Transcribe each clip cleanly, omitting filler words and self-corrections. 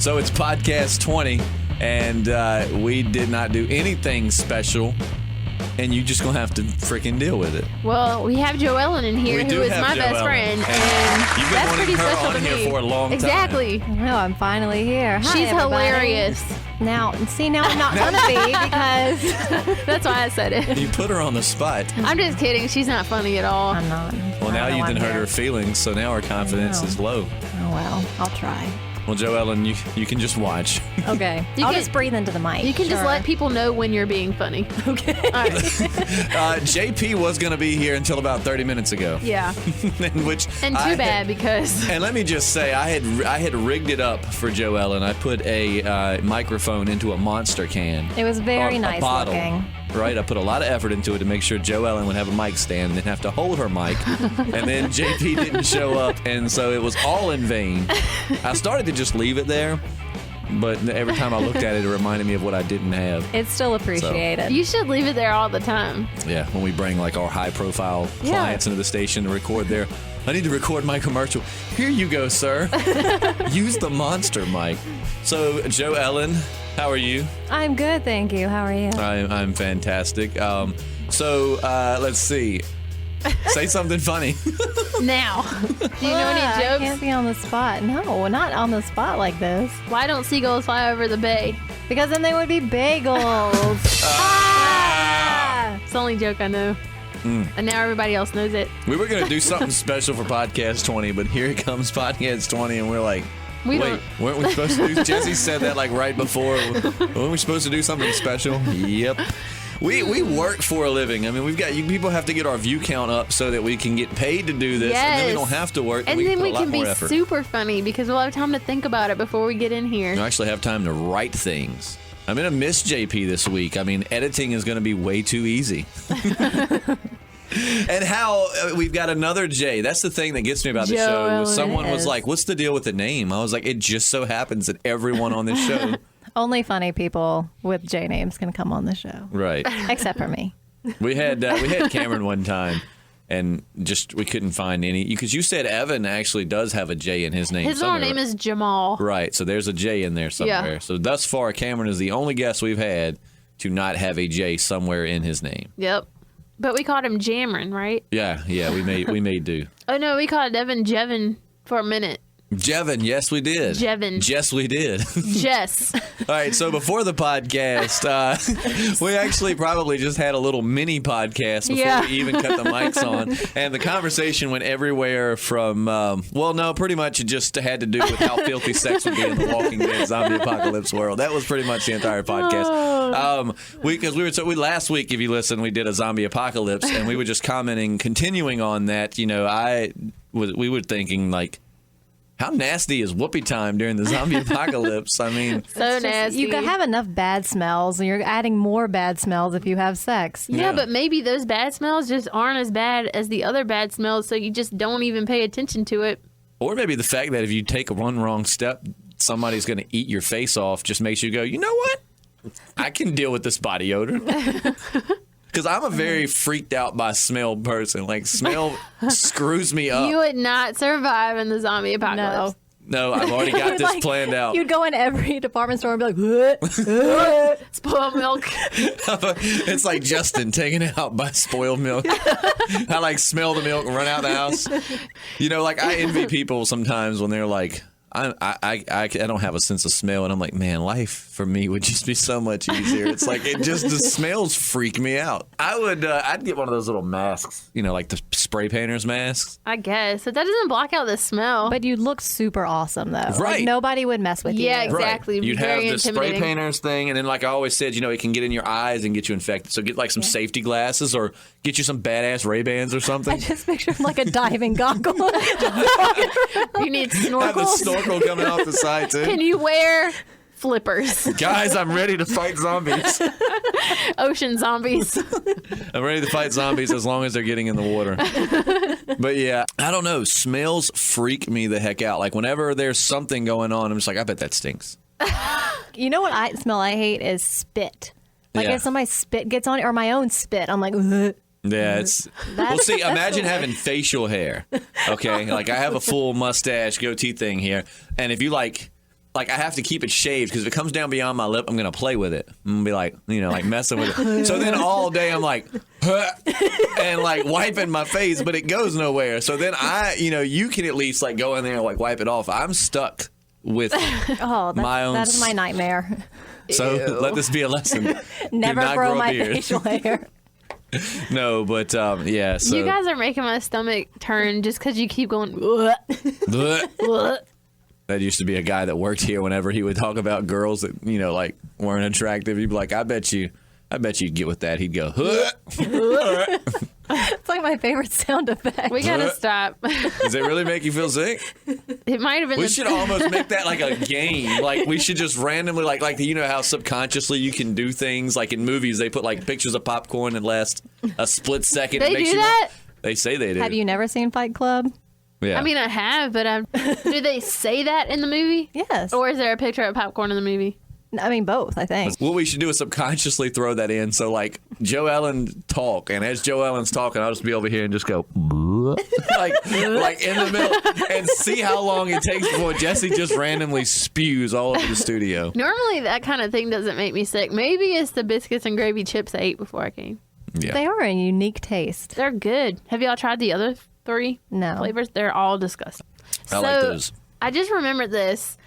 So it's podcast 20, and we did not do anything special, and you're just going to have to freaking deal with it. Well, we have JoEllen in here, who is my best friend, and you've been that's wanting pretty her special on to here me. for a long time. Exactly. No, I'm finally here. Hi, She's everybody. hilarious. Now I'm not going to be because... That's why I said it. You put her on the spot. I'm just kidding. She's not funny at all. I'm not. Well, now you didn't hurt her feelings, so now her confidence is low. Oh, well, I'll try. Well, JoEllen, you can just watch. Okay. I'll just breathe into the mic. You can just let people know when you're being funny. Okay. All right. JP was going to be here until about 30 minutes ago. Yeah. And too bad because... And let me just say, I had rigged it up for JoEllen. I put a microphone into a Monster can. It was very nice a bottle, looking. Right? I put a lot of effort into it to make sure JoEllen would have a mic stand and didn't have to hold her mic. And then JP didn't show up, and so it was all in vain. I started to just leave it there, but every time I looked at it, it reminded me of what I didn't have. It's still appreciated. You should leave it there all the time. Yeah, when we bring like our high-profile clients into the station to record there. I need to record my commercial. Here you go, sir. Use the Monster mic. So, JoEllen, how are you? I'm good, thank you. How are you? I'm fantastic. Let's see. Say something funny. Now. Do you know any I jokes? can't be on the spot. No, not on the spot like this. Why don't seagulls fly over the bay? Because then they would be bagels. It's the only joke I know. And now everybody else knows it. We were going to do something special for Podcast 20, but here comes Podcast 20, and we're like, wait, weren't we supposed to do... Jesse said that like right before. Weren't we supposed to do something special? Yep. We work for a living. I mean, you people have to get our view count up so that we can get paid to do this, and then we don't have to work, and then we put a lot can more be effort. super funny because we'll have time to think about it before we get in here. I actually have time to write things. I'm going to miss JP this week. I mean, editing is going to be way too easy. And how we've got another J. That's the thing that gets me about the show. Someone was like, what's the deal with the name? I was like, it just so happens that everyone on this show. Only funny people with J names can come on the show. Right. Except for me. We had Cameron one time, and just we couldn't find any. Because you said Evan actually does have a J in his name. His somewhere. real name is Jamal. Right. So there's a J in there somewhere. Yeah. So thus far, Cameron is the only guest we've had to not have a J somewhere in his name. Yep. But we called him Jamron, right? Yeah. We may do. Oh, no, we called Evan Jevin for a minute. Jevin, yes, we did. Jevin. Yes, we did. Jess. All right, so before the podcast, we actually probably just had a little mini podcast before we even cut the mics on. And the conversation went everywhere from, pretty much it just had to do with how filthy sex would be in the Walking Dead zombie apocalypse world. That was pretty much the entire podcast. Last week, if you listen, we did a zombie apocalypse, and we were just continuing on that. You know, we were thinking, like, how nasty is whoopee time during the zombie apocalypse? I mean, so nasty. You have enough bad smells, and you're adding more bad smells if you have sex. Yeah, but maybe those bad smells just aren't as bad as the other bad smells, so you just don't even pay attention to it. Or maybe the fact that if you take one wrong step, somebody's going to eat your face off just makes you go, you know what? I can deal with this body odor. Because I'm a very freaked out by smell person. Like, smell screws me up. You would not survive in the zombie apocalypse. No, I've already got this planned out. You'd go in every department store and be like, what? Spoiled milk. It's like Justin taken out by spoiled milk. I like smell the milk and run out the house. You know, like I envy people sometimes when they're like, I don't have a sense of smell, and I'm like, man, life for me would just be so much easier. It's like the smells freak me out. I'd get one of those little masks, you know, like the spray painters masks. I guess. But that doesn't block out the smell. But you'd look super awesome, though. Right. Like, nobody would mess with you. Yeah, exactly. Right. You'd Very have the spray painters thing, and then like I always said, you know, it can get in your eyes and get you infected. So get like some safety glasses or get you some badass Ray-Bans or something. I just picture like a diving goggle. You need Have the snorkels. snorkel coming off the side, too. Can you wear flippers? Guys, I'm ready to fight zombies. Ocean zombies. I'm ready to fight zombies as long as they're getting in the water. But yeah, I don't know. Smells freak me the heck out. Like whenever there's something going on, I'm just like, I bet that stinks. You know what smell I hate is spit. Like if somebody's spit gets on it, or my own spit, I'm like, ugh. Yeah, it's... Well, see, imagine having facial hair, okay? Like, I have a full mustache, goatee thing here, and if you, like, like I have to keep it shaved because if it comes down beyond my lip, I'm gonna play with it. I'm gonna be like, like messing with it. So then all day I'm like, and like wiping my face, but it goes nowhere. So then you can at least like go in there and like wipe it off. I'm stuck with my own. That is my nightmare. So let this be a lesson. Never Do not grow grow a my beard. facial hair. No, but yeah. So You guys are making my stomach turn just because you keep going. That used to be a guy that worked here. Whenever he would talk about girls that like weren't attractive, he'd be like, "I bet you'd get with that." He'd go, It's like my favorite sound effect. We gotta stop. Does it really make you feel sick? It might have been. We should almost make that like a game. Like we should just randomly like how subconsciously you can do things. Like in movies, they put like pictures of popcorn and last a split second. They it makes do you that? They say they do. Have you never seen Fight Club? Yeah. I mean, I have, but do they say that in the movie? Yes. Or is there a picture of popcorn in the movie? I mean, both, I think. What we should do is subconsciously throw that in. So, like, JoEllen talk, and as JoEllen's talking, I'll just be over here and just go, like in the middle, and see how long it takes before Jesse just randomly spews all over the studio. Normally, that kind of thing doesn't make me sick. Maybe it's the biscuits and gravy chips I ate before I came. Yeah. They are a unique taste. They're good. Have y'all tried the other 3 No. flavors? They're all disgusting. I like those. I just remembered this.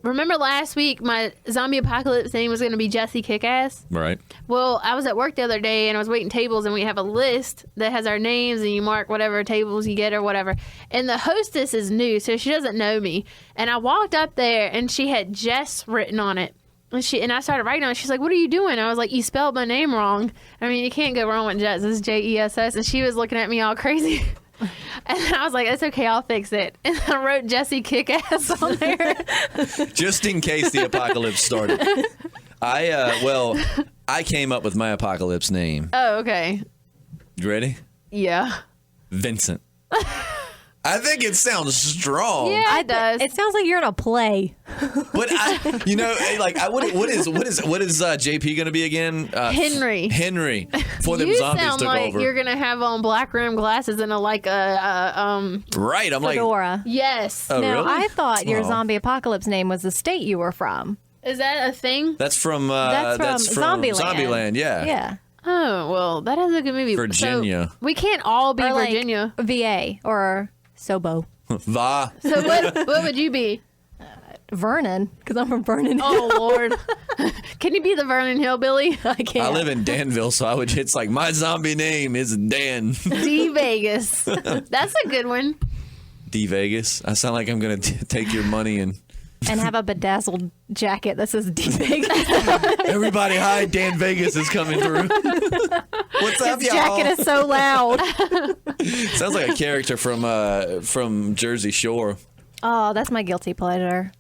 Remember last week my zombie apocalypse name was going to be Jesse Kickass? Right. Well, I was at work the other day and I was waiting tables and we have a list that has our names and you mark whatever tables you get or whatever. And the hostess is new, so she doesn't know me. And I walked up there and she had Jess written on it. And I started writing on it. She's like, "What are you doing?" I was like, "You spelled my name wrong. I mean, you can't go wrong with Jess. It's Jess." And she was looking at me all crazy. And I was like, "It's okay, I'll fix it." And I wrote Jesse Kickass on there. Just in case the apocalypse started. I came up with my apocalypse name. Oh, okay. You ready? Yeah. Vincent. I think it sounds strong. Yeah, it does. It sounds like you're in a play. But what is JP going to be again? Henry. Henry. For them You zombies sound took like over. you're gonna have on black rim glasses and Right. I'm like, Fedora. Yes. oh, No, really? I thought your Oh. zombie apocalypse name was the state you were from. Is that a thing? That's from That's from Zombieland. Zombieland, yeah. Yeah. Oh well, that is a good movie. Virginia. So we can't all be Or like Virginia. VA or Sobo. Va. So what would you be? Vernon, because I'm from Vernon. Oh Lord, can you be the Vernon Hillbilly? I can't. I live in Danville, so it's like my zombie name is Dan. D Vegas. That's a good one. D Vegas. I sound like I'm going to take your money and And have a bedazzled jacket that says D Vegas. everybody hide. Dan Vegas is coming through. What's up, His y'all? jacket is so loud. Sounds like a character from Jersey Shore. Oh, that's my guilty pleasure.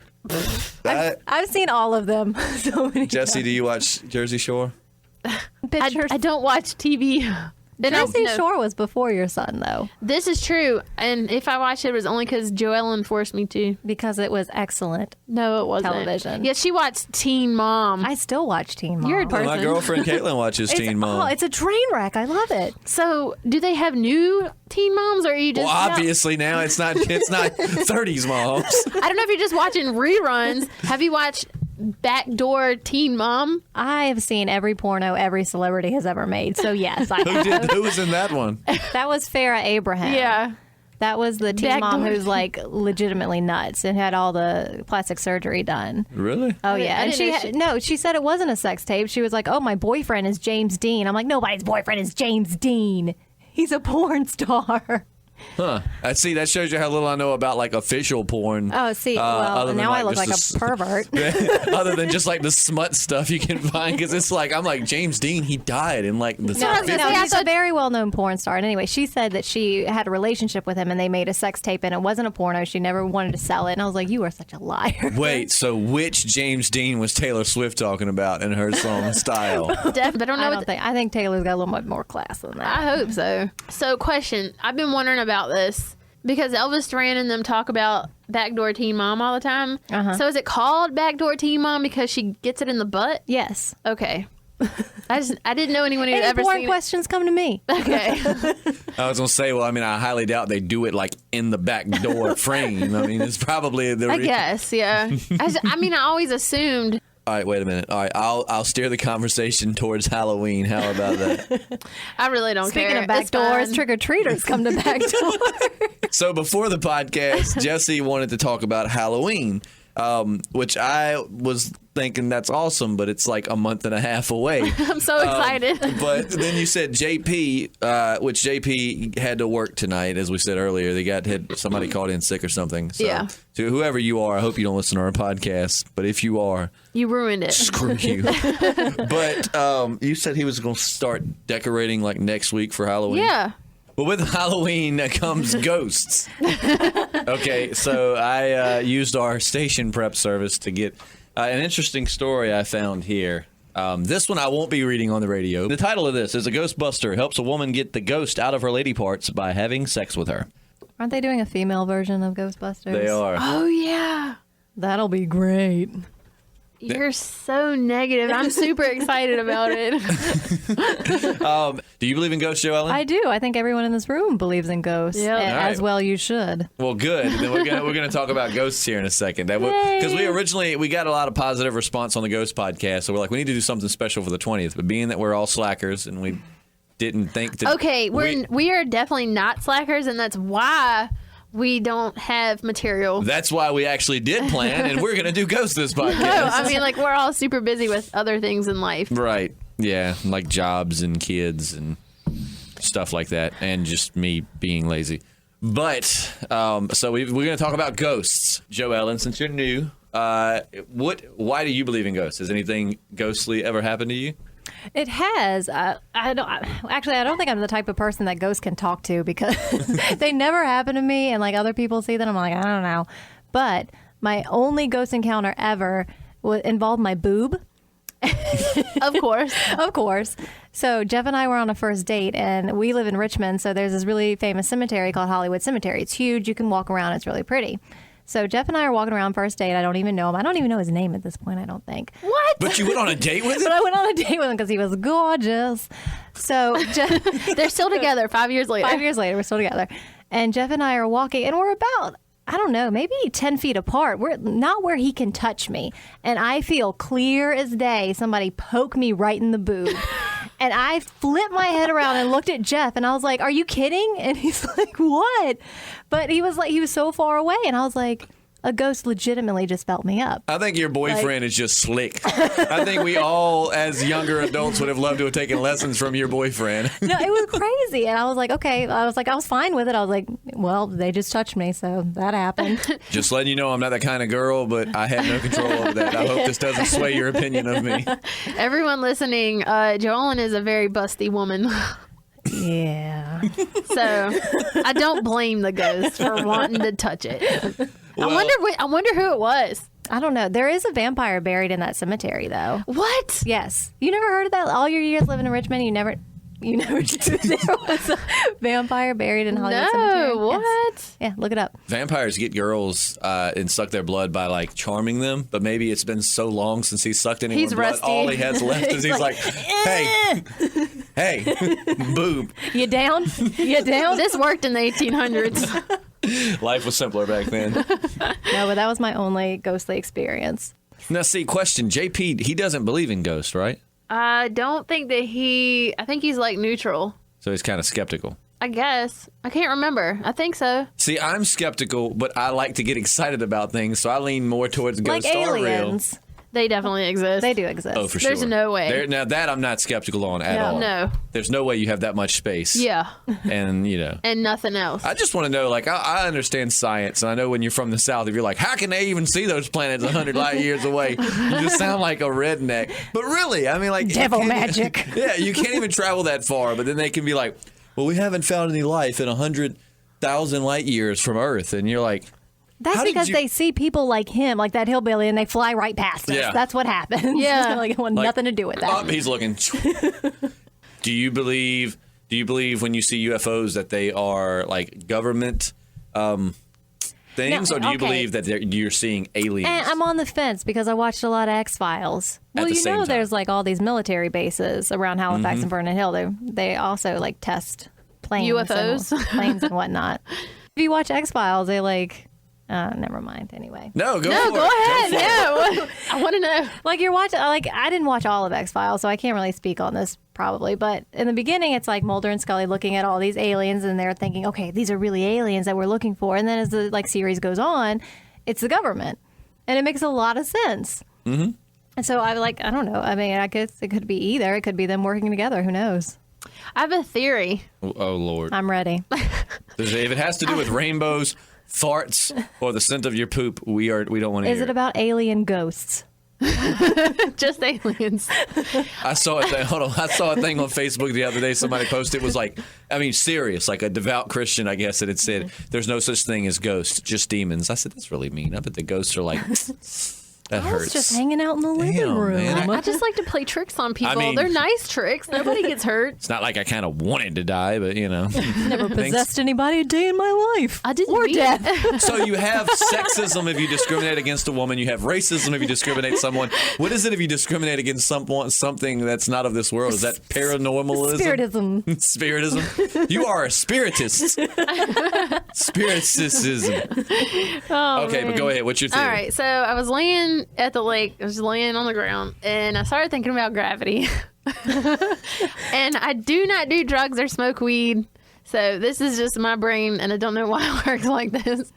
That- I've seen all of them so many Jesse, do you watch Jersey Shore? pictures. I don't watch TV. Jersey Shore was before your son, though, This is true, and if I watched it, it was only because JoEllen forced me to. because it was excellent. No, it wasn't. Television. Yeah, she watched Teen Mom. I still watch Teen Mom. You're a person. My girlfriend Caitlin watches Teen Mom. Oh, it's a train wreck. I love it. So, do they have new Teen Moms, or are you just? Well, obviously now it's not 30s moms. I don't know if you're just watching reruns. Have you watched Backdoor Teen Mom? I have seen every porno every celebrity has ever made. So yes, Who was in that one? that was Farrah Abraham. Yeah. That was the teen Backdoor mom who's teen- like legitimately nuts and had all the plastic surgery done. Really? Oh I yeah, and didn't know she said it wasn't a sex tape. She was like, "Oh, my boyfriend is James Dean." I'm like, "Nobody's boyfriend is James Dean. He's a porn star." Huh. I see. That shows you how little I know about like official porn. Oh, see, other than, now I look just like a pervert. Other than just like the smut stuff you can find, because it's like I'm like James Dean. He died in like the No, 50s. he's a very well-known porn star. And anyway, she said that she had a relationship with him and they made a sex tape and it wasn't a porno. She never wanted to sell it. And I was like, you are such a liar. Wait, so which James Dean was Taylor Swift talking about in her song Style? But I don't know. I think Taylor's got a little bit more class than that. I hope so. So, question. I've been wondering about this because Elvis Duran and them talk about Backdoor Teen Mom all the time. So, is it called Backdoor Teen Mom because she gets it in the butt? Yes. Okay. I didn't know anyone who had Any ever boring seen questions come to me. Okay. I was gonna say, well, I mean, I highly doubt they do it like in the back door frame. I mean, it's probably the. I guess, yeah. I always assumed. All right, wait a minute. All right, I'll steer the conversation towards Halloween. How about that? I really don't care. Speaking of back doors, trick or treaters come to back door. So before the podcast, Jesse wanted to talk about Halloween, which I was thinking that's awesome, but it's like a month and a half away. I'm so excited. But then you said JP, which JP had to work tonight, as we said earlier. They had somebody called in sick or something. So, Yeah. To whoever you are, I hope you don't listen to our podcast. But if you are, You ruined it. screw you. But you said he was going to start decorating like next week for Halloween. Yeah. But with Halloween comes ghosts. Okay, so I used our station prep service to get an interesting story I found here. This one I won't be reading on the radio. The title of this is A Ghostbuster Helps a Woman Get the Ghost Out of Her Lady Parts by Having Sex with Her. Aren't they doing a female version of Ghostbusters? They are. Oh, yeah. That'll be great. You're so negative. I'm super excited about it. Do you believe in ghosts, JoEllen? I do. I think everyone in this room believes in ghosts. Yep. And All right. as well you should. Well, good. Then we're gonna talk about ghosts here in a second. Because we got a lot of positive response on the Ghost podcast, so we're like, we need to do something special for the 20th. But being that we're all slackers and we didn't think to. Okay, we are definitely not slackers, and that's why we don't have material. That's why we actually did plan, and we're gonna do ghosts this podcast. No, I mean, like, we're all super busy with other things in life. Right. Yeah, like jobs and kids and stuff like that, and just me being lazy. But so we're going to talk about ghosts, JoEllen. Since you're new, why do you believe in ghosts? Has anything ghostly ever happened to you? It has. I don't think I'm the type of person that ghosts can talk to because they never happen to me, and like other people see that, I'm like, I don't know. But my only ghost encounter ever involved my boob. Of course. Of course. So Jeff and I were on a first date, and we live in Richmond, so there's this really famous cemetery called Hollywood Cemetery. It's huge. You can walk around. It's really pretty. So Jeff and I are walking around first date. I don't even know him. I don't even know his name at this point, I don't think. What? But you went on a date with him? But I went on a date with him because he was gorgeous. So They're still together 5 years later. 5 years later, we're still together. And Jeff and I are walking, and we're about, I don't know, maybe 10 feet apart. We're not where he can touch me. And I feel clear as day somebody poke me right in the boob. And I flipped my head around and looked at Jeff, and I was like, "Are you kidding?" And he's like, "What?" But he was so far away, and I was like, a ghost legitimately just felt me up. I think your boyfriend is just slick. I think we all, as younger adults, would have loved to have taken lessons from your boyfriend. No, it was crazy. And I was like, okay. I was fine with it. I was like, well, they just touched me, so that happened. Just letting you know I'm not that kind of girl, but I had no control over that. I hope this doesn't sway your opinion of me. Everyone listening, JoEllen is a very busty woman. Yeah. So I don't blame the ghost for wanting to touch it. Well, I wonder who it was. I don't know. There is a vampire buried in that cemetery, though. What? Yes. You never heard of that? All your years living in Richmond, you never knew there was a vampire buried in Hollywood Cemetery? No, what? Yes. Yeah, look it up. Vampires get girls and suck their blood by like charming them, but maybe it's been so long since he's sucked anyone's He's blood. rusty. All he has left is he's like, hey, boob. You down? You down? This worked in the 1800s. Life was simpler back then. No, but that was my only ghostly experience. Now, see, question: JP, he doesn't believe in ghosts, right? I don't think that I think he's like neutral. So he's kind of skeptical. I guess. I can't remember. I think so. See, I'm skeptical, but I like to get excited about things, so I lean more towards ghosts Like are real. aliens. They definitely exist. They do exist. Oh, for sure. There's no way. Now that I'm not skeptical on at all. No. There's no way you have that much space. Yeah. And, And nothing else. I just want to know, like, I understand science, and I know when you're from the South, if you're like, how can they even see those planets 100 light years away? You just sound like a redneck. But really, I mean, like... Devil magic. Yeah, you can't even travel that far, but then they can be like, well, we haven't found any life in 100,000 light years from Earth. And you're like... That's How did because you- they see people like him, like that hillbilly, and they fly right past us. Yeah. That's what happens. Yeah. Like, it had Like, nothing to do with that. Up, he's looking. Do you believe when you see UFOs that they are like government things, or do you believe that you're seeing aliens? And I'm on the fence because I watched a lot of X-Files. Well, the same time. there's like all these military bases around Halifax and Vernon Hill. They also like test planes, UFOs, planes and whatnot. If you watch X-Files, they like. Never mind. Anyway. No, go ahead. No, I want to know. Like you're watching. Like I didn't watch all of X-Files, so I can't really speak on this probably. But in the beginning, it's like Mulder and Scully looking at all these aliens, and they're thinking, okay, these are really aliens that we're looking for. And then as the series goes on, it's the government, and it makes a lot of sense. Mm-hmm. And so I don't know. I mean, I guess it could be either. It could be them working together. Who knows? I have a theory. Oh Lord. I'm ready. If it has to do with rainbows, farts, or the scent of your poop, we don't want to hear. Is it about alien ghosts? Just aliens. I saw a thing. Hold on. I saw a thing on Facebook the other day. Somebody posted. It was like, I mean, serious, like a devout Christian, I guess, that it said, "There's no such thing as ghosts, just demons." I said, that's really mean. I bet the ghosts are like. That I hurts. was just hanging out in the living room. Man. I just like to play tricks on people. I mean- They're nice tricks. Nobody gets hurt. It's not like I kind of wanted to die, but Never possessed anybody a day in my life. I didn't Or mean death. it. So you have sexism if you discriminate against a woman. You have racism if you discriminate someone. What is it if you discriminate against something that's not of this world? Is that paranormalism? Spiritism. Spiritism? You are a spiritist. Spiritism. Okay, but go ahead. What's your theory? All right, so I was laying at the lake. I was laying on the ground, and I started thinking about gravity. And I do not do drugs or smoke weed. So this is just my brain, and I don't know why it works like this.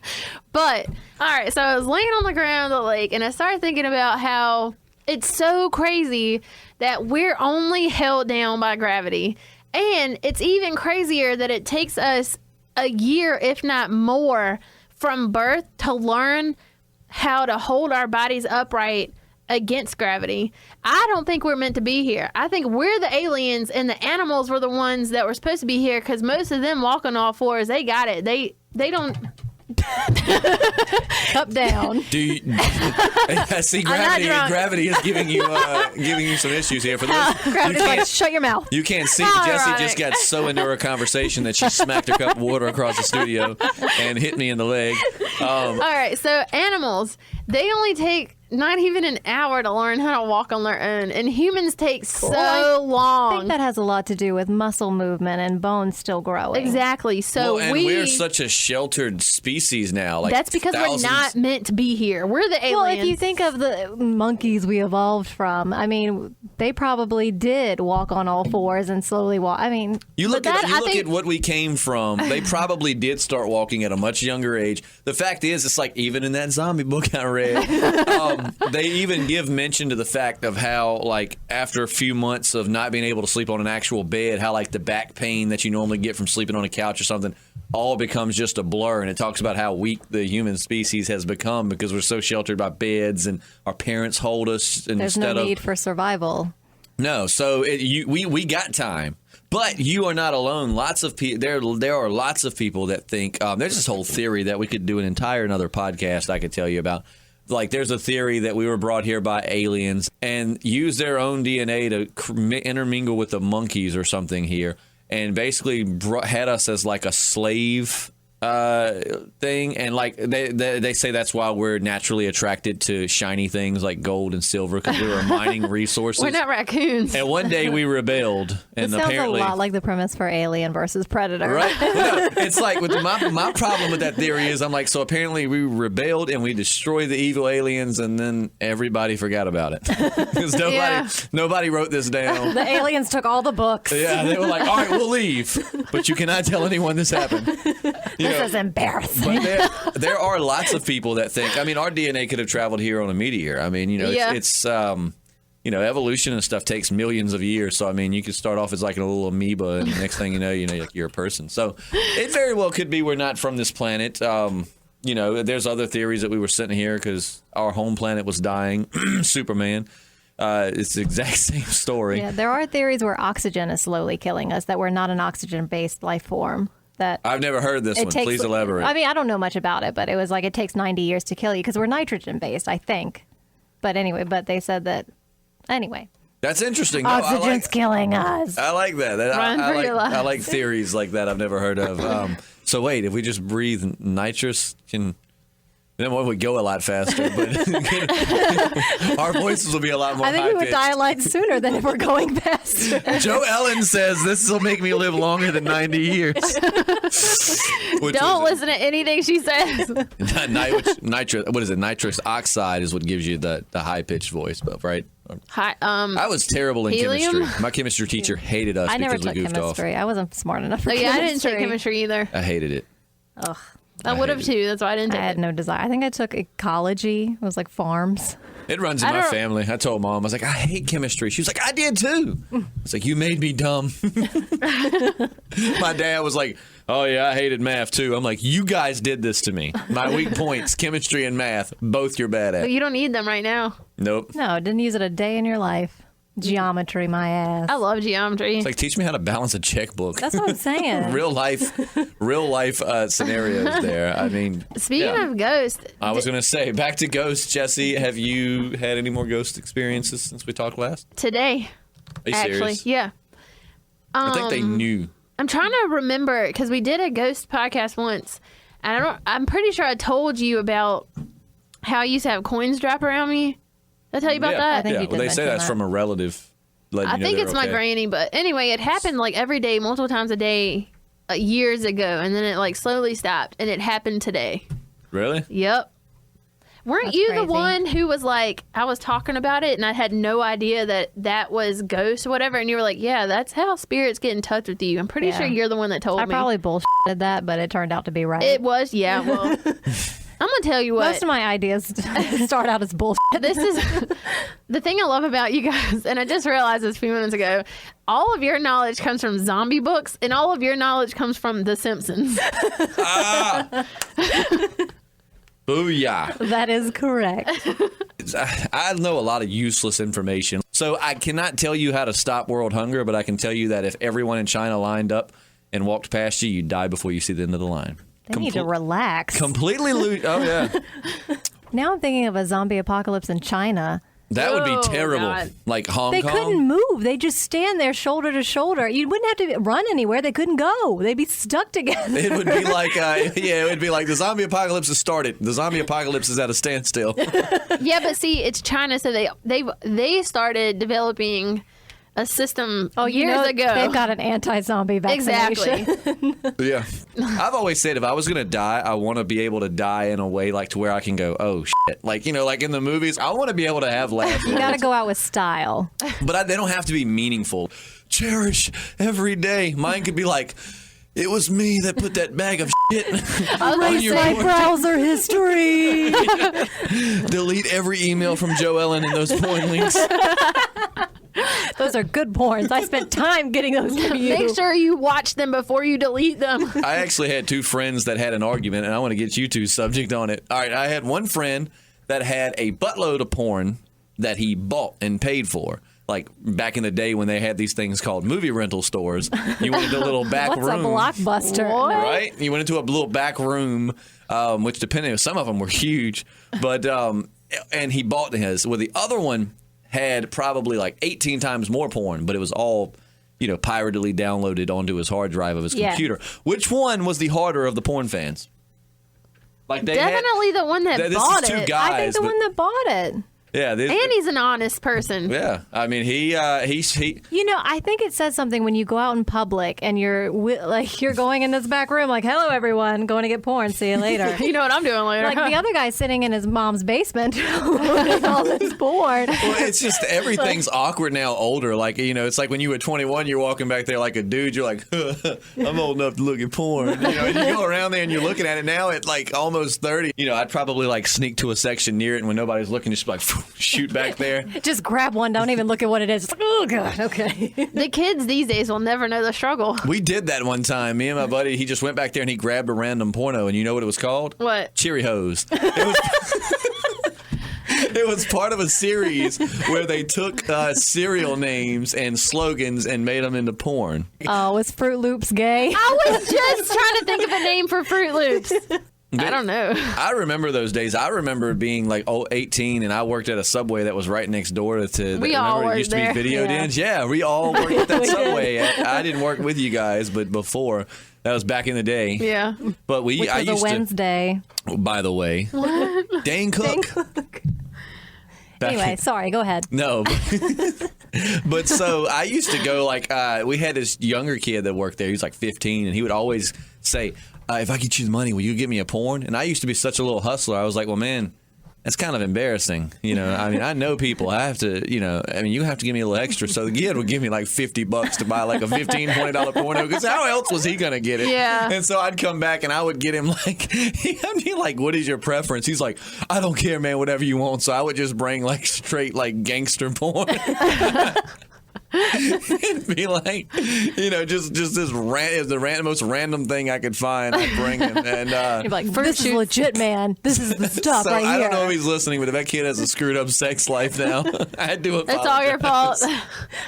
But, all right, so I was laying on the ground of the lake, and I started thinking about how it's so crazy that we're only held down by gravity. And it's even crazier that it takes us a year, if not more, from birth to learn how to hold our bodies upright against gravity. I don't think we're meant to be here. I think we're the aliens, and the animals were the ones that were supposed to be here, because most of them walk on all fours. They got it. They don't. Up, down. Do you, see, gravity is giving you some issues here. For those, Gravity's like, shut your mouth. you can't see. All Jessie right. just got so into her conversation that she smacked her cup of water across the studio and hit me in the leg. All right, so animals, they only take not even an hour to learn how to walk on their own, and humans take so I long. think that has a lot to do with muscle movement and bones still growing. Exactly. So Well, and we're such a sheltered species now. Like that's because thousands. we're not meant to be here. We're the aliens. Well, if you think of the monkeys we evolved from, I mean, they probably did walk on all fours and slowly walk. I mean, You look But I think- at what we came from. They probably did start walking at a much younger age. The fact is, it's like even in that zombie book I read, they even give mention to the fact of how, like, after a few months of not being able to sleep on an actual bed, how like the back pain that you normally get from sleeping on a couch or something all becomes just a blur. And it talks about how weak the human species has become because we're so sheltered by beds and our parents hold us there's instead no of need for survival. No, so we got time, but you are not alone. Lots of people there are lots of people that think there's this whole theory that we could do another podcast I could tell you about. Like there's a theory that we were brought here by aliens and use their own DNA to intermingle with the monkeys or something here, and basically had us as like a slave thing, and like they say that's why we're naturally attracted to shiny things like gold and silver because we were mining resources. we're not raccoons. And one day we rebelled, It and sounds apparently, a lot like the premise for Alien versus Predator. right? Well, no, it's like with my problem with that theory is I'm like, so apparently we rebelled and we destroyed the evil aliens, and then everybody forgot about it because nobody wrote this down. The aliens took all the books. Yeah, they were like, all right, we'll leave, but you cannot tell anyone this happened. This is embarrassing. But there are lots of people that think, I mean, our DNA could have traveled here on a meteor. I mean, it's evolution and stuff takes millions of years. So, I mean, you could start off as like a little amoeba, and the next thing you know, you're a person. So it very well could be we're not from this planet. There's other theories that we were sitting here because our home planet was dying. Superman. It's the exact same story. Yeah, there are theories where oxygen is slowly killing us, that we're not an oxygen-based life form. That I've never heard this one. Please elaborate. I mean, I don't know much about it, but it was like it takes 90 years to kill you because we're nitrogen-based, I think. But anyway, they said that. Anyway. That's interesting. No, Oxygen's killing us. I like that. Run for your lives. I like theories like that I've never heard of. So wait, if we just breathe nitrous, can Then one would go a lot faster, but our voices will be a lot more I think we would die a lot sooner than if we're going faster. JoEllen says this will make me live longer than 90 years. Don't listen to anything she says. Nitrous oxide is what gives you the high-pitched voice, right? Hi, I was terrible in helium? chemistry. My chemistry teacher hated us I never because we took goofed chemistry. I wasn't smart enough for Oh, chemistry. yeah, I didn't take chemistry either. I hated it. Ugh. I would have hated too. That's why I didn't I take had it. no desire. I think I took ecology. It was like farms. It runs in my family. I told Mom, I was like, I hate chemistry. She was like, I did too. It's like, you made me dumb. My dad was like, oh yeah, I hated math too. I'm like, you guys did this to me. My weak points, chemistry and math, both you're bad But at. you don't need them right now. Nope. No, didn't use it a day in your life. Geometry, my ass. I love geometry. It's like, teach me how to balance a checkbook. That's what I'm saying. real life scenarios there. I mean, Speaking yeah. of ghosts, I was going to say, back to ghosts, Jesse. Have you had any more ghost experiences since we talked last? today, Are you actually, serious? yeah. I think they knew. I'm trying to remember because we did a ghost podcast once, and I'm pretty sure I told you about how I used to have coins drop around me. Did I tell you about that? I think you did Well, they say mention that's that. from a relative. I think it's my granny, but anyway, it happened like every day, multiple times a day, years ago, and then it like slowly stopped, and it happened today. Really? Yep. Weren't That's you crazy. the one who was like, I was talking about it, and I had no idea that was ghosts or whatever, and you were like, yeah, that's how spirits get in touch with you. I'm pretty Yeah. sure you're the one that told I me. probably bullshitted that, but it turned out to be right. It was, yeah. Well, I'm gonna tell you what. Most of my ideas start out as bullshit. This is the thing I love about you guys, and I just realized this a few minutes ago. All of your knowledge comes from zombie books, and all of your knowledge comes from The Simpsons. Booyah. That is correct. I know a lot of useless information. So I cannot tell you how to stop world hunger, but I can tell you that if everyone in China lined up and walked past you, you'd die before you see the end of the line. They need to relax. Completely lose. Oh, yeah. Now I'm thinking of a zombie apocalypse in China. That would be Oh, terrible. God. Like Hong They Kong. couldn't move. They just stand there shoulder to shoulder. You wouldn't have to run anywhere. They couldn't go. They'd be stuck together. It would be like, it would be like the zombie apocalypse has started. The zombie apocalypse is at a standstill. Yeah, but see, it's China, so they started developing a system years ago. They've got an anti-zombie vaccination. Exactly. Yeah. I've always said if I was going to die, I want to be able to die in a way like to where I can go, oh, shit. Like, like in the movies, I want to be able to have laughs. You got to go out with style. But they don't have to be meaningful. Cherish every day. Mine could be like, it was me that put that bag of shit on your My board. browser history. Delete every email from JoEllen and those porn links. Those are good porns. I spent time getting those to you. Make sure you watch them before you delete them. I actually had two friends that had an argument, and I want to get you two subject on it. All right, I had one friend that had a buttload of porn that he bought and paid for. Like back in the day when they had these things called movie rental stores. You went into a little back What's room. a blockbuster? What? Right? You went into a little back room, which depending, some of them were huge, but and he bought his. Well, the other one had probably like 18 times more porn, but it was all, piratedly downloaded onto his hard drive of his computer. Which one was the harder of the porn fans? Like they Definitely the one that this bought is two it. guys. I think the one that bought it. Yeah, And he's an honest person. yeah. I mean, he I think it says something when you go out in public and you're going in this back room like, hello, everyone, going to get porn. See you later. You know what I'm doing later. Like the other guy sitting in his mom's basement with all this porn. Well, it's just everything's awkward now. Older, like it's like when you were 21, you're walking back there like a dude. You're like, I'm old enough to look at porn. And you go around there and you're looking at it now at like almost 30. I'd probably like sneak to a section near it, and when nobody's looking, just like shoot back there. Just grab one. Don't even look at what it is. It's like, oh god, okay. The kids these days will never know the struggle. We did that one time. Me and my buddy, he just went back there and he grabbed a random porno, and you know what it was called? What? Cherry Hose. It was part of a series where they took cereal names and slogans and made them into porn. Oh, was Fruit Loops gay? I was just trying to think of a name for Fruit Loops. I don't know. I remember those days. I remember being like 18, and I worked at a Subway that was right next door to. We all remember worked it used to there. be video dens. Yeah, we all worked at that Subway. I didn't work with you guys, but before that was back in the day. Yeah. But Which I was used a Wednesday. to. By the way, Dane Cook. Anyway, sorry. Go ahead. No, but so I used to go like we had this younger kid that worked there. He was like 15, and he would always say, "If I get you the money, will you give me a porn?" And I used to be such a little hustler. I was like, "Well, man, that's kind of embarrassing, you know. I mean, I know people. I have to, you know. I mean, you have to give me a little extra." So the kid would give me like $50 to buy like a $15, $20 porno, because how else was he gonna get it? Yeah. And so I'd come back and I would get him like, I'd be like, "What is your preference?" He's like, "I don't care, man. Whatever you want." So I would just bring like straight like gangster porn. It'd be like, you know, just this the most random thing I could find. I'd bring him, and You're like, this is legit, man. This is the stuff so right here. I don't know if he's listening, but if that kid has a screwed up sex life now, I do apologize. That's all your fault.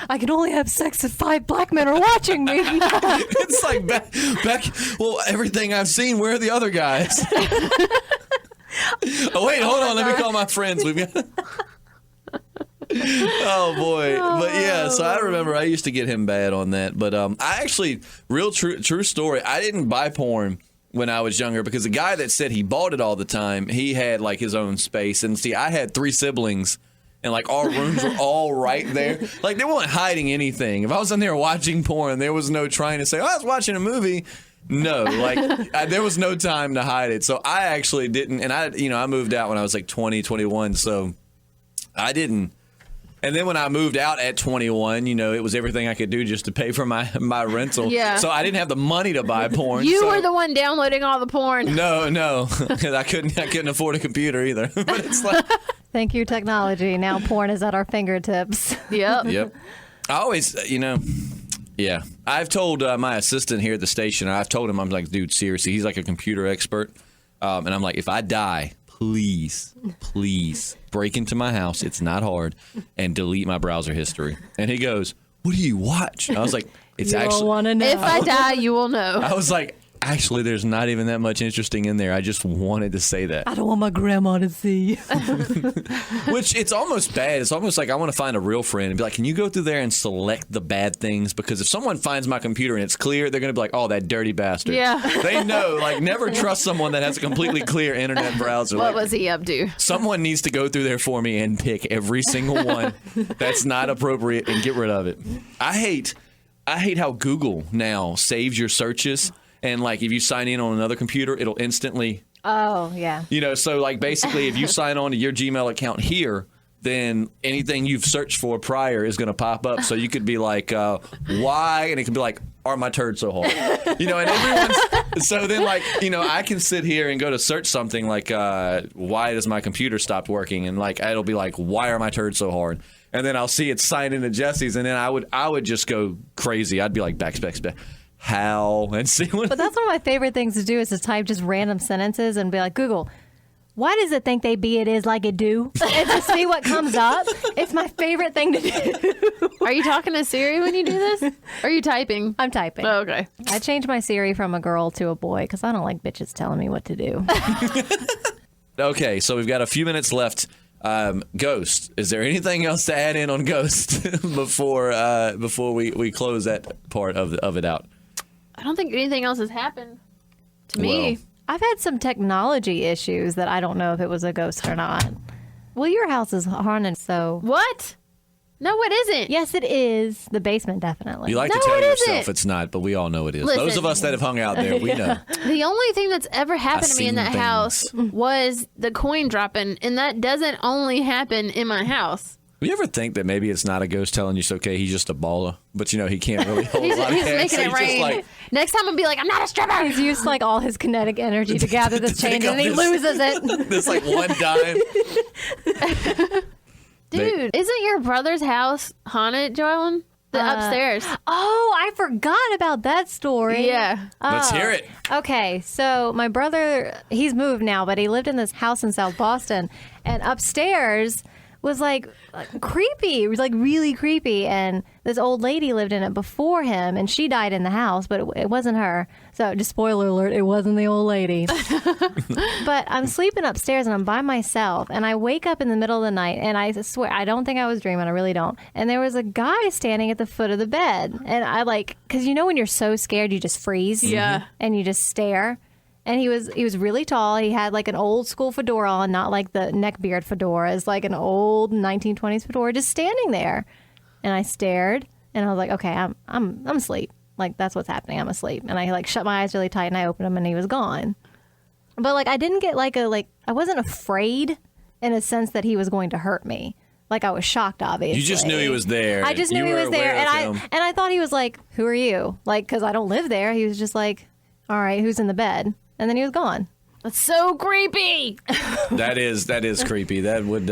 I can only have sex if 5 black men are watching me. It's like back. Well, everything I've seen. Where are the other guys? Oh wait, hold on. Let me call my friends. We've got. Oh boy, but yeah. So I remember I used to get him bad on that. But I actually, true story. I didn't buy porn when I was younger because the guy that said he bought it all the time, he had like his own space. And see, I had 3 siblings. And like our rooms were all right there. Like they weren't hiding anything. If I was in there watching porn, there was no trying to say, "Oh, I was watching a movie." No, like there was no time to hide it. So I actually didn't. And I moved out when I was like 20, 21. So I didn't. And then when I moved out at 21, you know, it was everything I could do just to pay for my rental. Yeah. So I didn't have the money to buy porn. You so were the one downloading all the porn. No, because I couldn't afford a computer either. But it's like. Thank you, technology. Now porn is at our fingertips. Yep. Yep. I always, yeah. I've told my assistant here at the station, I've told him, I'm like, dude, seriously, he's like a computer expert. And I'm like, if I die, please break into my house. It's not hard. And delete my browser history. And he goes, "What do you watch?" And I was like, "It's You actually." want to know. If I die, you will know. I was like, actually, there's not even that much interesting in there. I just wanted to say that. I don't want my grandma to see. Which it's almost bad. It's almost like I want to find a real friend and be like, "Can you go through there and select the bad things?" Because if someone finds my computer and it's clear, they're going to be like, "Oh, that dirty bastard." Yeah. They know. Like, never trust someone that has a completely clear internet browser. What Like, was he up to? someone needs to go through there for me and pick every single one that's not appropriate and get rid of it. I hate how Google now saves your searches. And like if you sign in on another computer, it'll instantly, Oh, yeah. so like basically if you sign on to your Gmail account here, then anything you've searched for prior is going to pop up. So you could be like, why? And it could be like, are my turds so hard? And everyone's, so then like, I can sit here and go to search something like, why does my computer stop working? And like, it'll be like, why are my turds so hard? And then I'll see it signed into Jesse's. And then I would just go crazy. I'd be like, back. How? And see what. But that's one of my favorite things to do is to type just random sentences and be like, Google, why does it think they be it is like it do? And to see what comes up. It's my favorite thing to do. Are you talking to Siri when you do this? Or are you typing? I'm typing. Oh, okay. I changed my Siri from a girl to a boy because I don't like bitches telling me what to do. Okay, so we've got a few minutes left. Ghost. Is there anything else to add in on Ghost before we close that part of it out? I don't think anything else has happened to me. Well, I've had some technology issues that I don't know if it was a ghost or not. Well, your house is haunted, so. What? No, it isn't. Yes, it is. The basement, definitely. You like to No, tell it yourself isn't. it's not, but we all know it is. Listen. Those of us that have hung out there, we know. The only thing that's ever happened to me in seen that things. house was the coin dropping, and that doesn't only happen in my house. You ever think that maybe it's not a ghost telling you it's okay, he's just a baller, but he can't really hold He's, a lot of he's cash, making so it he's just rain. like, Next time I'm be like, I'm not a stripper. He's used like all his kinetic energy to gather this To take change, and up he this- loses it. this like one dime. Dude, isn't your brother's house haunted, JoEllen? The upstairs. Oh, I forgot about that story. Yeah. Let's hear it. Okay, so my brother, he's moved now, but he lived in this house in South Boston, and upstairs was like creepy. It was like really creepy. And this old lady lived in it before him, and she died in the house, but it wasn't her. So just spoiler alert, it wasn't the old lady. But I'm sleeping upstairs and I'm by myself, and I wake up in the middle of the night, and I swear, I don't think I was dreaming. I really don't. And there was a guy standing at the foot of the bed, and I because you know when you're so scared, you just freeze. Yeah. And you just stare. And he was really tall. He had like an old school fedora on, not like the neckbeard fedora. It's like an old 1920s fedora, just standing there. And I stared, and I was like, okay, I'm asleep. Like, that's what's happening. I'm asleep. And I like shut my eyes really tight, and I opened them, and he was gone. But like I didn't get I wasn't afraid in a sense that he was going to hurt me. Like, I was shocked, obviously. You just knew he was there. I just knew he was there, and I thought he was like, "Who are you?" Like, because I don't live there. He was just like, "All right, who's in the bed?" And then he was gone. That's so creepy. That is creepy. That would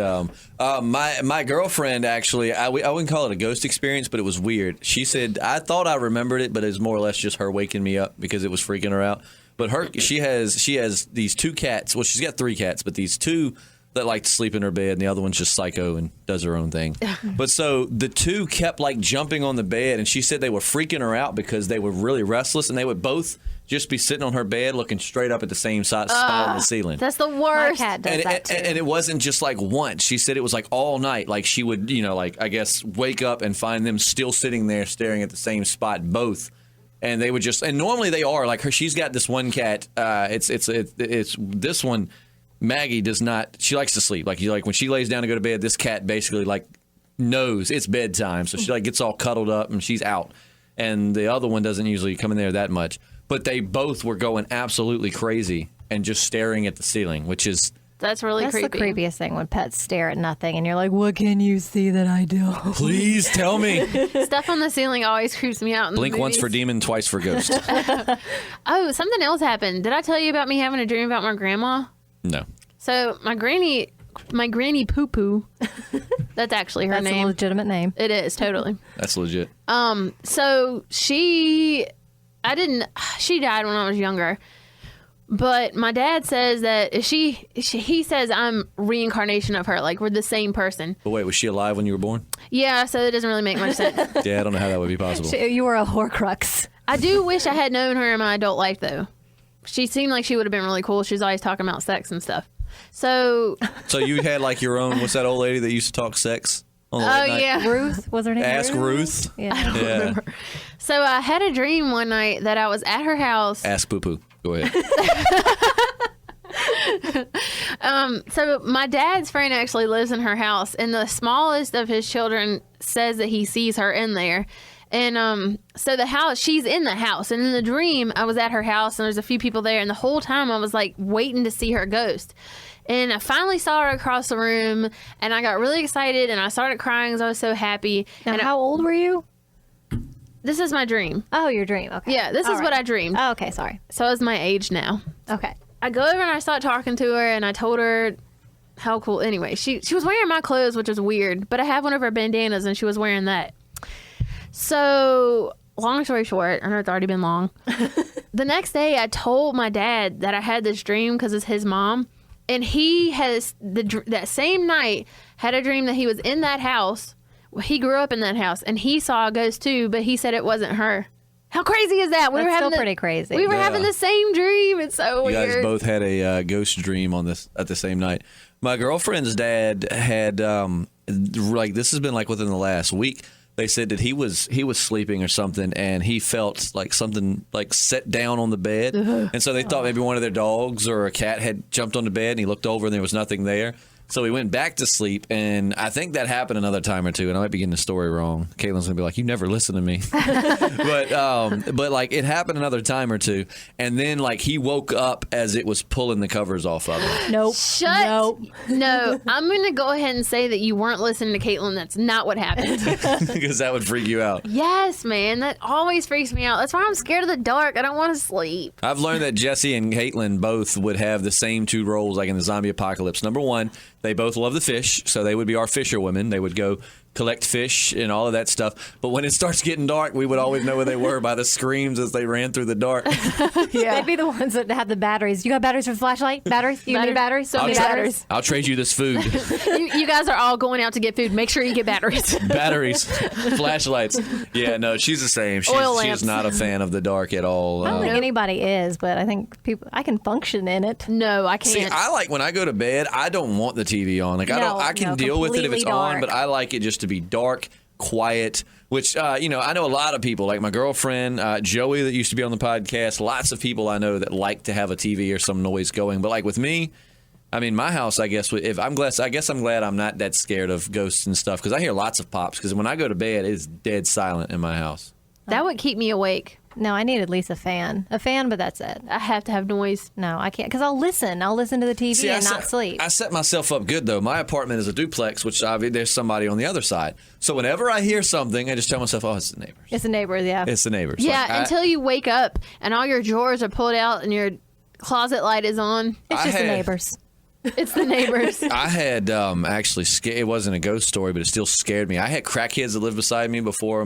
my girlfriend actually. I wouldn't call it a ghost experience, but it was weird. She said I thought I remembered it, but it was more or less just her waking me up because it was freaking her out. But she has these 2 cats. Well, she's got 3 cats, but these 2 that like to sleep in her bed, and the other one's just psycho and does her own thing. But so the 2 kept like jumping on the bed, and she said they were freaking her out because they were really restless, and they would both just be sitting on her bed looking straight up at the same spot on the ceiling. That's the worst. My cat does that too. And it wasn't just like once. She said it was like all night. Like she would, like I guess wake up and find them still sitting there staring at the same spot, both. And they would just, and normally they are like her. She's got this one cat. It's this one. Maggie does not. She likes to sleep. Like when she lays down to go to bed, this cat basically like knows it's bedtime, so she like gets all cuddled up and she's out. And the other one doesn't usually come in there that much. But they both were going absolutely crazy and just staring at the ceiling, which is That's really creepy. That's the creepiest thing, when pets stare at nothing and you're like, "What can you see that I do?" Please tell me. Stuff on the ceiling always creeps me out. Blink once for demon, twice for ghost. Oh, something else happened. Did I tell you about me having a dream about my grandma? No. So my granny Poo Poo. That's actually her That's name. a legitimate name. It is, totally. That's legit. So she died when I was younger. But my dad says that he says I'm reincarnation of her, like we're the same person. But wait, was she alive when you were born? Yeah, so it doesn't really make much sense. Yeah, I don't know how that would be possible. You were a Horcrux. I do wish I had known her in my adult life, though. She seemed like she would have been really cool. She's always talking about sex and stuff. So you had like your own, what's that old lady that used to talk sex on the late night? Yeah. Ruth? Was her name Ask Ruth. Yeah. Yeah. So I had a dream one night that I was at her house. Ask Poo Poo. Go ahead. So my dad's friend actually lives in her house, and the smallest of his children says that he sees her in there. And so she's in the house, and in the dream I was at her house and there's a few people there, and the whole time I was like waiting to see her ghost. And I finally saw her across the room, and I got really excited, and I started crying because I was so happy. Now, and how old were you? This is my dream. Oh, your dream. Okay. Yeah, this All is right. what I dreamed. Oh, okay, sorry. So it's my age now. Okay. I go over and I start talking to her, and I told her how cool. Anyway, she was wearing my clothes, which is weird, but I have one of her bandanas, and she was wearing that. So, long story short, I know it's already been long. The next day, I told my dad that I had this dream because it's his mom, and he has that same night had a dream that he was in that house. Well, he grew up in that house, and he saw a ghost too, but he said it wasn't her. How crazy is that? That's still pretty crazy. We were Yeah. having the same dream. It's so You weird. guys both had a ghost dream at the same night. My girlfriend's dad had like this has been like within the last week. They said that he was sleeping or something, and he felt like something like set down on the bed, and so they thought maybe one of their dogs or a cat had jumped on the bed, and he looked over and there was nothing there. So he went back to sleep, and I think that happened another time or two, and I might be getting the story wrong. Caitlin's going to be like, "You never listen to me." but like it happened another time or two, and then like he woke up as it was pulling the covers off of him. Nope. Shut. No, I'm going to go ahead and say that you weren't listening to Caitlin. That's not what happened. Because that would freak you out. Yes, man. That always freaks me out. That's why I'm scared of the dark. I don't want to sleep. I've learned that Jesse and Caitlin both would have the same 2 roles like in the zombie apocalypse. Number one, they both love the fish, so they would be our fisher women. They would go collect fish and all of that stuff. But when it starts getting dark, we would always know where they were by the screams as they ran through the dark. Yeah. They'd be the ones that have the batteries. You got batteries for the flashlight? Batteries? You need batteries? So many batteries. I'll trade you this food. You guys are all going out to get food. Make sure you get batteries. Batteries, flashlights. Yeah, no, she's the same. She's not a fan of the dark at all. I don't think anybody is, but I think I can function in it. No, I can't. See, I like when I go to bed, I don't want the TV on. Like I can deal with it if it's on, but I like it just to be dark, quiet. Which I know a lot of people, like my girlfriend Joey that used to be on the podcast. Lots of people I know that like to have a TV or some noise going. But like with me, I mean, my house, I guess I'm glad I'm not that scared of ghosts and stuff because I hear lots of pops. Because when I go to bed, it's dead silent in my house. That would keep me awake. No, I need at least a fan, but that's it. I have to have noise. No, I can't because I'll listen to the TV and not sleep. I set myself up good though. My apartment is a duplex, which there's somebody on the other side. So whenever I hear something, I just tell myself, "Oh, it's the neighbors." It's the neighbors, yeah. It's the neighbors. Yeah, until you wake up and all your drawers are pulled out and your closet light is on. It's just the neighbors. It's the neighbors. I had actually it wasn't a ghost story, but it still scared me. I had crackheads that lived beside me before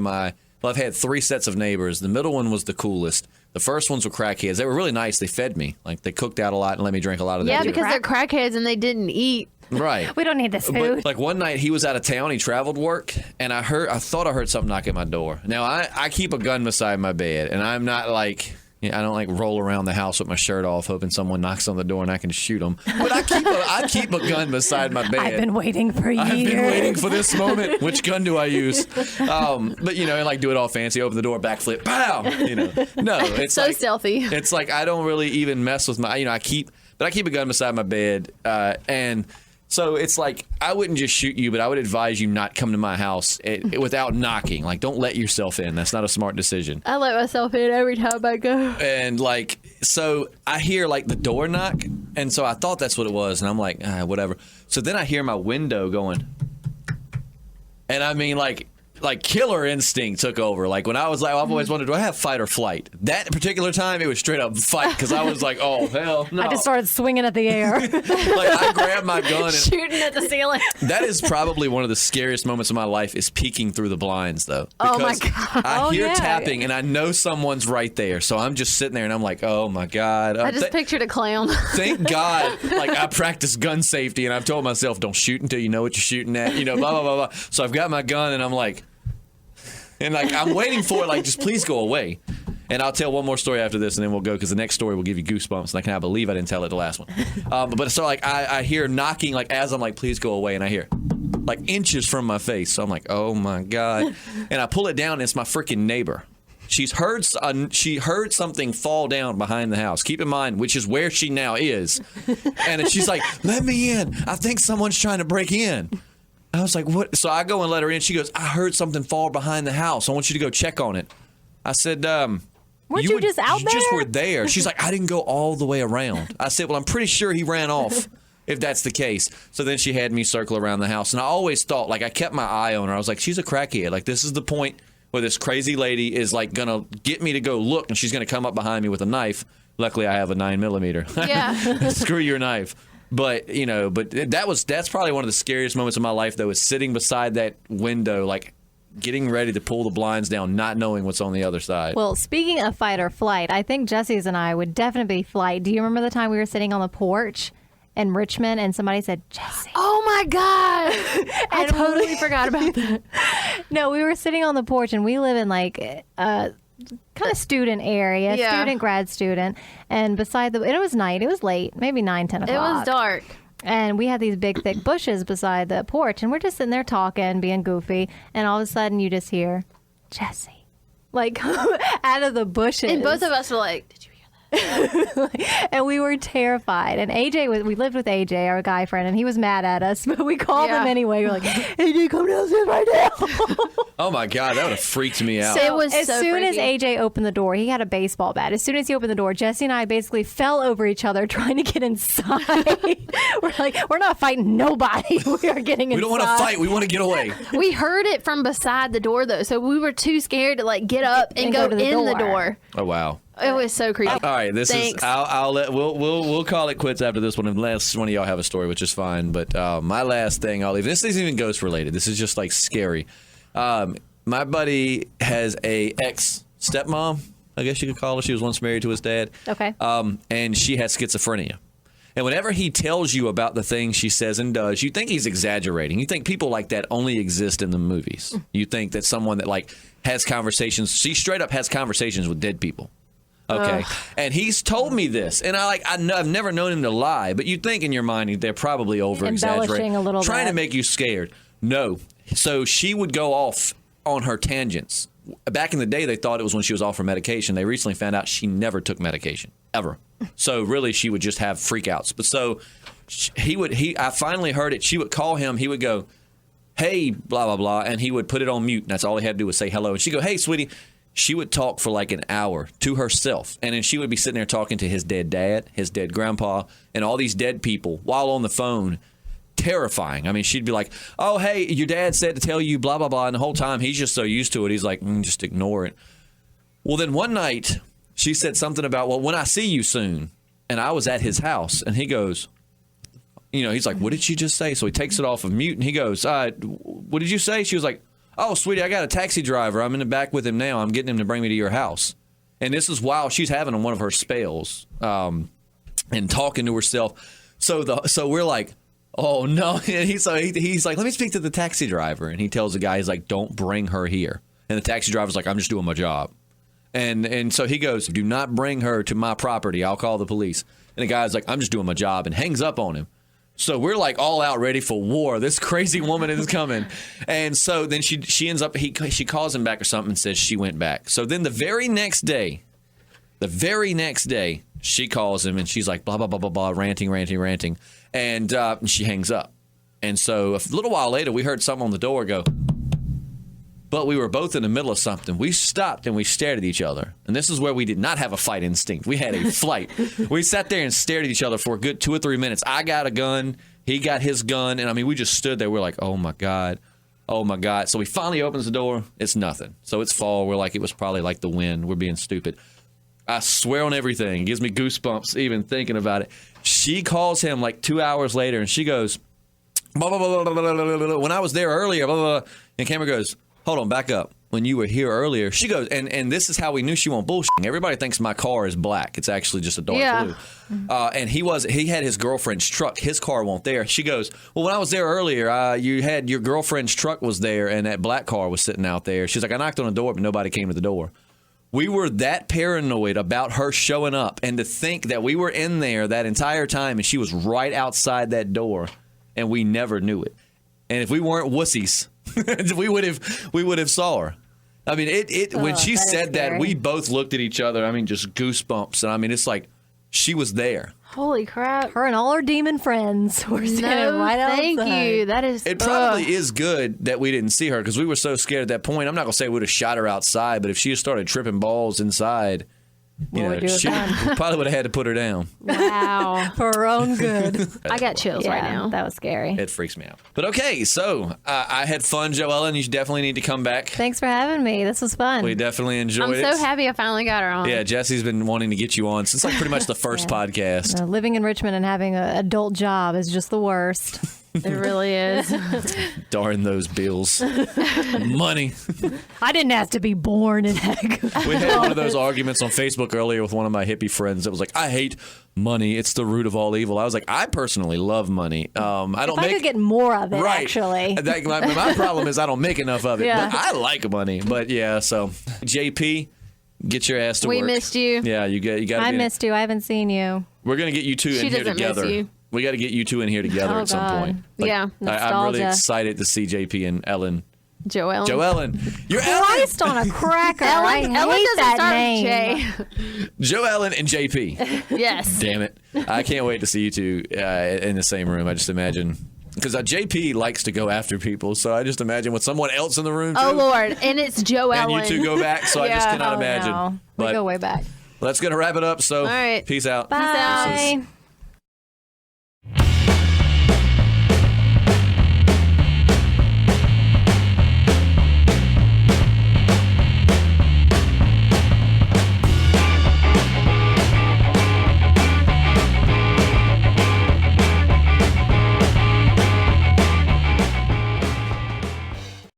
I've had 3 sets of neighbors. The middle one was the coolest. The first ones were crackheads. They were really nice. They fed me. Like, they cooked out a lot and let me drink a lot of their beer. Because they're crackheads and they didn't eat. Right. We don't need this food. But, like, one night he was out of town. He traveled work, and I thought I heard something knock at my door. Now, I keep a gun beside my bed, and I'm not like... I don't like roll around the house with my shirt off, hoping someone knocks on the door and I can shoot them. But I keep a gun beside my bed. I've been waiting for years. I've been waiting for this moment. Which gun do I use? But and like do it all fancy. Open the door, backflip, pow. No, it's so like, stealthy. It's like I don't really even mess with my. I keep a gun beside my bed, and. So it's like, I wouldn't just shoot you, but I would advise you not come to my house without knocking. Like, don't let yourself in. That's not a smart decision. I let myself in every time I go. And, like, so I hear, like, the door knock. And so I thought that's what it was. And I'm like, whatever. So then I hear my window going. And I mean, like killer instinct took over. Like when I was like, I've always wondered, do I have fight or flight? That particular time, it was straight up fight because I was like, oh hell no. I just started swinging at the air. Like I grabbed my gun and shooting at the ceiling. That is probably one of the scariest moments of my life is peeking through the blinds though. Oh my god! I hear tapping and I know someone's right there, so I'm just sitting there and I'm like, oh my god. I just pictured a clown. Thank God, like I practice gun safety and I've told myself, don't shoot until you know what you're shooting at. Blah blah blah blah. So I've got my gun and I'm like. And like I'm waiting for it, like just please go away. And I'll tell one more story after this, and then we'll go because the next story will give you goosebumps. And I cannot believe I didn't tell it the last one. But so like I hear knocking, like as I'm like please go away, and I hear like inches from my face. So I'm like oh my god, and I pull it down, and it's my freaking neighbor. She heard something fall down behind the house. Keep in mind, which is where she now is. And she's like, let me in. I think someone's trying to break in. I was like, what? So I go and let her in. She goes, I heard something fall behind the house. I want you to go check on it. I said, weren't you just out there? You just were there. She's like, I didn't go all the way around. I said, well, I'm pretty sure he ran off if that's the case. So then she had me circle around the house. And I always thought, like, I kept my eye on her. I was like, she's a crackhead. Like, this is the point where this crazy lady is, like, going to get me to go look. And she's going to come up behind me with a knife. Luckily, I have a 9mm. Yeah. Screw your knife. But, that's probably one of the scariest moments of my life, though, is sitting beside that window, like, getting ready to pull the blinds down, not knowing what's on the other side. Well, speaking of fight or flight, I think Jesse's and I would definitely flight. Do you remember the time we were sitting on the porch in Richmond and somebody said, Jesse? Oh, my God. I totally forgot about that. No, we were sitting on the porch, and we live in, like, kind of student area, grad student, and beside and it was night, it was late, maybe 9, 10 o'clock. It was dark. And we had these big, thick bushes beside the porch, and we're just sitting there talking, being goofy, and all of a sudden you just hear, Jesse, like out of the bushes. And both of us were like, did you hear that? And we were terrified. And we lived with AJ, our guy friend, and he was mad at us, but we called him anyway. We're like, AJ, come downstairs right now. Oh my God, that would have freaked me out. So it was as soon as AJ opened the door, he had a baseball bat. As soon as he opened the door, Jesse and I basically fell over each other trying to get inside. We're like, we're not fighting nobody. We are getting inside. We don't want to fight. We want to get away. We heard it from beside the door, though, so we were too scared to like get up and go in the door. Oh, wow. It was so creepy. All right, this Thanks. is. We'll call it quits after this one, unless one of y'all have a story, which is fine. But my last thing I'll leave. This isn't even ghost related. This is just like scary. My buddy has a ex stepmom, I guess you could call her. She was once married to his dad. Okay. And she has schizophrenia. And whenever he tells you about the things she says and does, you think he's exaggerating. You think people like that only exist in the movies. You think that someone that like has conversations, she straight up has conversations with dead people. Okay. And he's told me this, and I've never known him to lie, but you think in your mind they're probably over exaggerating, embellishing a little trying bit. to make you scared. No. So she would go off on her tangents. Back in the day, they thought it was when she was off her medication. They recently found out she never took medication ever. So really, she would just have freakouts. But so I finally heard it. She would call him. He would go, "Hey, blah blah blah," and he would put it on mute. And that's all he had to do was say hello. And she'd go, "Hey, sweetie." She would talk for like an hour to herself, and then she would be sitting there talking to his dead dad, his dead grandpa, and all these dead people while on the phone. Terrifying. I mean, she'd be like, "Oh, hey, your dad said to tell you blah, blah, blah." And the whole time, he's just so used to it. He's like, just ignore it. Well, then one night, she said something about, "Well, when I see you soon." And I was at his house, and he goes, he's like, "What did she just say?" So he takes it off of mute, and he goes, "What did you say?" She was like, "Oh, sweetie, I got a taxi driver. I'm in the back with him now. I'm getting him to bring me to your house." And this is while she's having one of her spells and talking to herself. So we're like, "Oh, no." And he's like, "Let me speak to the taxi driver." And he tells the guy, he's like, "Don't bring her here." And the taxi driver's like, "I'm just doing my job." And so he goes, "Do not bring her to my property. I'll call the police." And the guy's like, "I'm just doing my job," and hangs up on him. So we're like all out ready for war. This crazy woman is coming. And so then she ends up, she calls him back or something and says she went back. So then the very next day, she calls him and she's like, blah, blah, blah, blah, blah, ranting. And she hangs up. And so a little while later, we heard something on the door go, but we were both in the middle of something. We stopped and we stared at each other. And this is where we did not have a fight instinct. We had a flight. We sat there and stared at each other for a good 2 or 3 minutes. I got a gun. He got his gun. And I mean, we just stood there. We're like, oh my God. Oh my God. So he finally opens the door. It's nothing. So it's fall. We're like, it was probably like the wind. We're being stupid. I swear on everything. It gives me goosebumps even thinking about it. She calls him like 2 hours later and she goes, blah, blah, blah, blah, blah, blah, blah. When I was there earlier, blah, blah, blah. And Cameron goes, hold on, back up. When you were here earlier, she goes, and this is how we knew she won't bullshit. Everybody thinks my car is black. It's actually just a dark blue. And he had his girlfriend's truck. His car won't there. She goes, well, when I was there earlier, you had your girlfriend's truck was there, and that black car was sitting out there. She's like, I knocked on the door, but nobody came to the door. We were that paranoid about her showing up, and to think that we were in there that entire time, and she was right outside that door, and we never knew it. And if we weren't wussies, we would have saw her. I mean, when she said that, we both looked at each other. I mean, just goosebumps. And I mean, it's like she was there. Holy crap. Her and all her demon friends were standing right outside. Thank you. That is. It probably is good that we didn't see her because we were so scared at that point. I'm not going to say we would have shot her outside, but if she had started tripping balls inside, she probably would have had to put her down. Wow. For her own good. I got chills right now. That was scary. It freaks me out. But okay, so I had fun, JoEllen. You definitely need to come back. Thanks for having me. This was fun. We definitely enjoyed it. I'm so happy I finally got her on. Yeah, Jesse's been wanting to get you on since like pretty much the first podcast. Living in Richmond and having an adult job is just the worst. It really is. Darn those bills. Money. I didn't ask to be born in heck. We had one of those arguments on Facebook earlier with one of my hippie friends that was like, I hate money. It's the root of all evil. I was like, I personally love money. I could get more of it, right. actually. My problem is I don't make enough of it. Yeah. But I like money. But yeah, so JP, get your ass to work. We missed you. Yeah, you got. I missed you. I haven't seen you. We're gonna get you two in here together. Miss you. We got to get you two in here together at some point. Yeah. I'm really excited to see JP and Ellen. JoEllen. You're Christ on a cracker. I hate that name. JoEllen and JP. Yes. Damn it. I can't wait to see you two in the same room. I just imagine. Because JP likes to go after people, so I just imagine with someone else in the room, too. Oh, Lord. And it's JoEllen. And you two go back, so I just cannot imagine. No. We But go way back. let's go to wrap it up, so all right. Peace out. Bye.